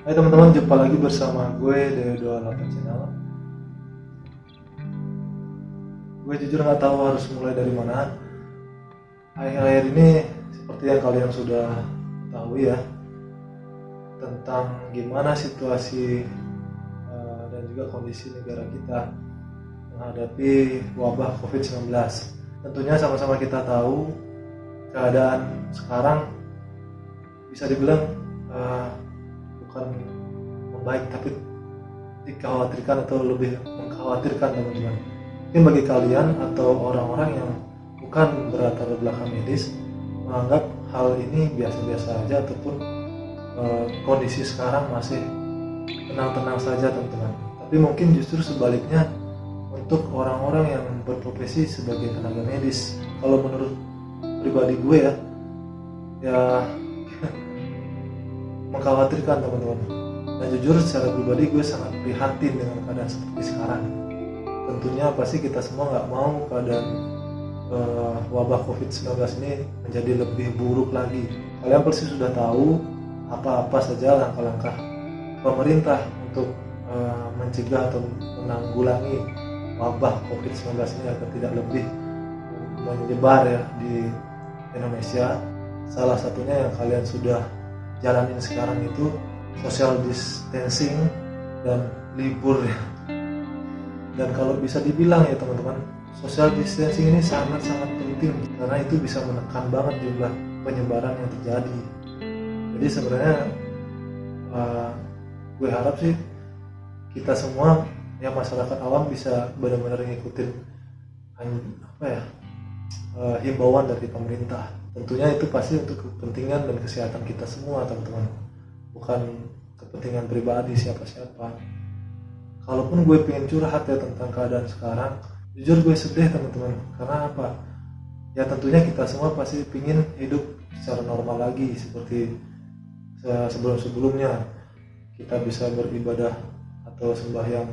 Hai teman-teman, jumpa lagi bersama gue dari 28 Channel. Gue jujur nggak tahu harus mulai dari mana. Akhir-akhir ini seperti yang kalian sudah tahu ya, tentang gimana situasi dan juga kondisi negara kita menghadapi wabah COVID-19. Tentunya sama-sama kita tahu keadaan sekarang bisa dibilang bukan membaik, tapi dikhawatirkan atau lebih mengkhawatirkan teman-teman. Mungkin bagi kalian atau orang-orang yang bukan berlatar belakang medis menganggap hal ini biasa-biasa aja ataupun kondisi sekarang masih tenang-tenang saja teman-teman. Tapi mungkin justru sebaliknya untuk orang-orang yang berprofesi sebagai tenaga medis. Kalau menurut pribadi gue ya mengkhawatirkan teman-teman. Dan jujur secara pribadi gue sangat prihatin dengan keadaan seperti sekarang. Tentunya pasti kita semua nggak mau keadaan wabah COVID-19 ini menjadi lebih buruk lagi. Kalian pasti sudah tahu apa-apa saja langkah-langkah pemerintah untuk mencegah atau menanggulangi wabah COVID-19 ini agar tidak lebih menyebar ya di Indonesia. Salah satunya yang kalian sudah jalanin sekarang itu social distancing dan libur ya. Dan kalau bisa dibilang ya teman-teman, social distancing ini sangat-sangat penting karena itu bisa menekan banget jumlah penyebaran yang terjadi. Jadi sebenarnya gue harap sih kita semua ya masyarakat awam bisa benar-benar ngikutin himbauan dari pemerintah. Tentunya itu pasti untuk kepentingan dan kesehatan kita semua teman-teman, bukan kepentingan pribadi siapa-siapa. Kalaupun gue pengen curhat ya tentang keadaan sekarang, jujur gue sedih teman-teman. Karena apa? Ya tentunya kita semua pasti pengen hidup secara normal lagi seperti sebelum-sebelumnya. Kita bisa beribadah atau sembahyang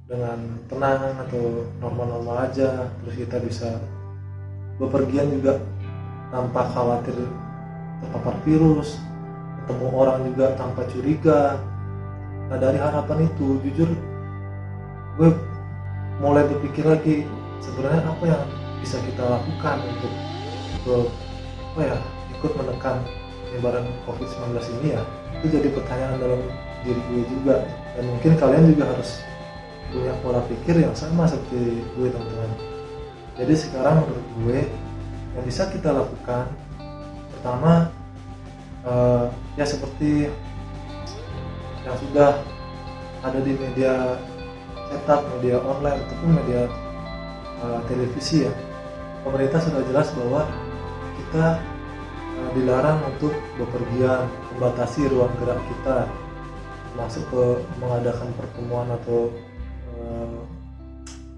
dengan tenang atau normal-normal aja. Terus kita bisa bepergian juga tanpa khawatir terpapar virus, ketemu orang juga tanpa curiga. Nah dari harapan itu jujur gue mulai berpikir lagi sebenarnya apa yang bisa kita lakukan untuk ikut menekan penyebaran COVID-19 ini ya. Itu jadi pertanyaan dalam diri gue juga, dan mungkin kalian juga harus punya pola pikir yang sama seperti gue teman-teman. Jadi sekarang menurut gue yang bisa kita lakukan pertama ya seperti yang sudah ada di media cetak, media online ataupun media televisi ya. Pemerintah sudah jelas bahwa kita dilarang untuk bepergian, membatasi ruang gerak kita, masuk ke mengadakan pertemuan atau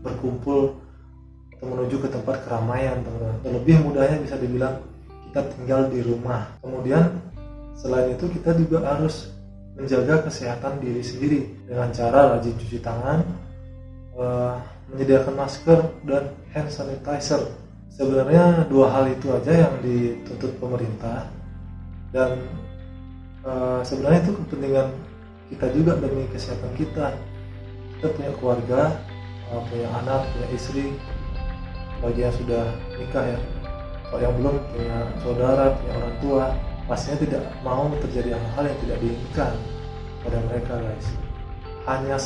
berkumpul atau menuju ke tempat keramaian teman-teman. Lebih mudahnya bisa dibilang kita tinggal di rumah. Kemudian selain itu kita juga harus menjaga kesehatan diri sendiri dengan cara rajin cuci tangan, menyediakan masker dan hand sanitizer. Sebenarnya dua hal itu aja yang dituntut pemerintah, dan sebenarnya itu kepentingan kita juga demi kesehatan kita. Kita punya keluarga, punya anak, punya istri, bagi yang sudah nikah ya. Kalau yang belum, punya saudara, punya orang tua, pastinya tidak mau terjadi hal-hal yang tidak diinginkan pada mereka guys. Hanya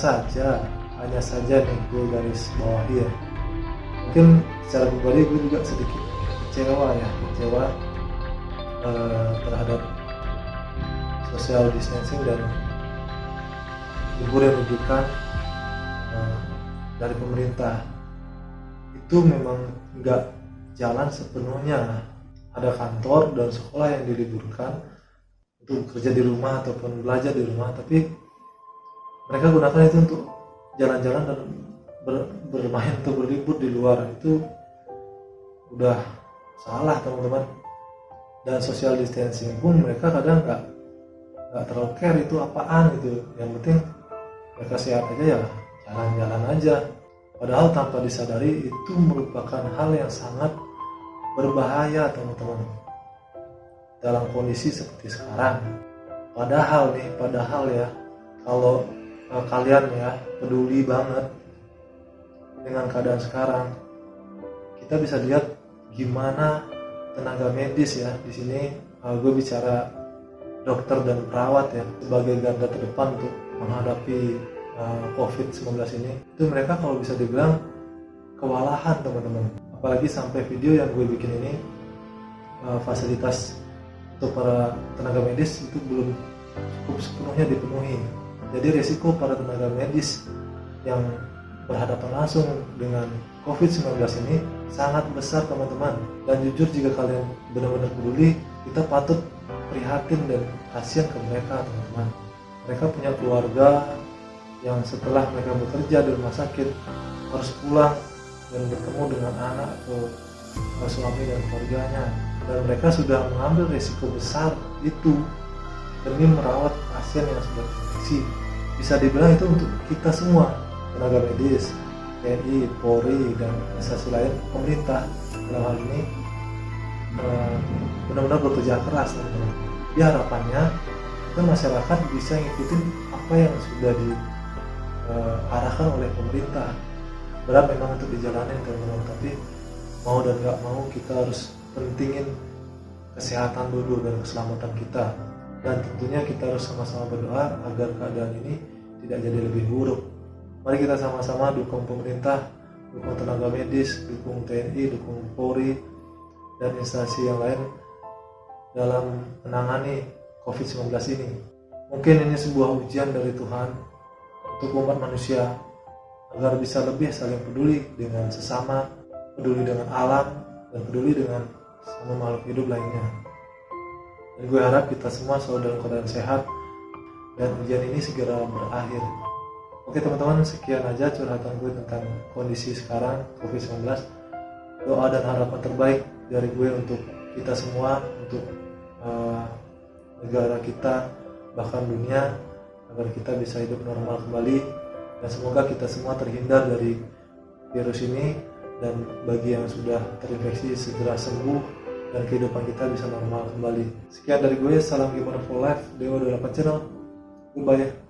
saja nih gue garis bawahi ya, mungkin secara pribadi gue juga sedikit kecewa terhadap social distancing dan libur yang diberikan dari pemerintah. Itu memang nggak jalan sepenuhnya. Ada kantor dan sekolah yang diliburkan untuk kerja di rumah ataupun belajar di rumah, tapi mereka gunakan itu untuk jalan-jalan dan bermain atau berlibur di luar. Itu udah salah teman-teman. Dan social distancing pun mereka kadang nggak terlalu care itu apaan gitu. Yang penting mereka sehat aja ya, jalan-jalan aja. Padahal tanpa disadari itu merupakan hal yang sangat berbahaya teman-teman dalam kondisi seperti sekarang. Padahal ya, kalau kalian ya peduli banget dengan keadaan sekarang, kita bisa lihat gimana tenaga medis ya. Di sini gue bicara dokter dan perawat ya, sebagai garda terdepan untuk menghadapi COVID-19 ini. Itu mereka kalau bisa dibilang kewalahan teman-teman. Apalagi sampai video yang gue bikin ini, fasilitas untuk para tenaga medis itu belum cukup sepenuhnya dipenuhi. Jadi resiko para tenaga medis yang berhadapan langsung dengan COVID-19 ini sangat besar teman-teman. Dan jujur jika kalian benar-benar peduli, kita patut prihatin dan kasihan ke mereka teman-teman. Mereka punya keluarga yang setelah mereka bekerja di rumah sakit harus pulang dan bertemu dengan anak atau suami dan keluarganya, dan mereka sudah mengambil resiko besar itu demi merawat pasien yang sudah terinfeksi. Bisa dibilang itu untuk kita semua, tenaga medis, TNI, Polri, dan instansi lain pemerintah dalam hal ini benar-benar bekerja keras teman-teman. Jadi harapannya kita masyarakat bisa ngikutin apa yang sudah diarahkan oleh pemerintah. Berat memang untuk dijalanin teman-teman, tapi mau dan gak mau kita harus pentingin kesehatan dulu dan keselamatan kita. Dan tentunya kita harus sama-sama berdoa agar keadaan ini tidak jadi lebih buruk. Mari kita sama-sama dukung pemerintah, dukung tenaga medis, dukung TNI, dukung Polri, dan instansi yang lain dalam menangani COVID-19 ini. Mungkin ini sebuah ujian dari Tuhan untuk umat manusia agar bisa lebih saling peduli dengan sesama, peduli dengan alam, dan peduli dengan sama makhluk hidup lainnya. Dan gue harap kita semua selalu dalam keadaan sehat dan ujian ini segera berakhir. Oke teman-teman, sekian aja curhatan gue tentang kondisi sekarang COVID-19. Doa dan harapan terbaik dari gue untuk kita semua, untuk negara kita, bahkan dunia, agar kita bisa hidup normal kembali, dan semoga kita semua terhindar dari virus ini, dan bagi yang sudah terinfeksi segera sembuh dan kehidupan kita bisa normal kembali. Sekian dari gue, salam Gimana for Life, Dewa 28 Channel. Goodbye.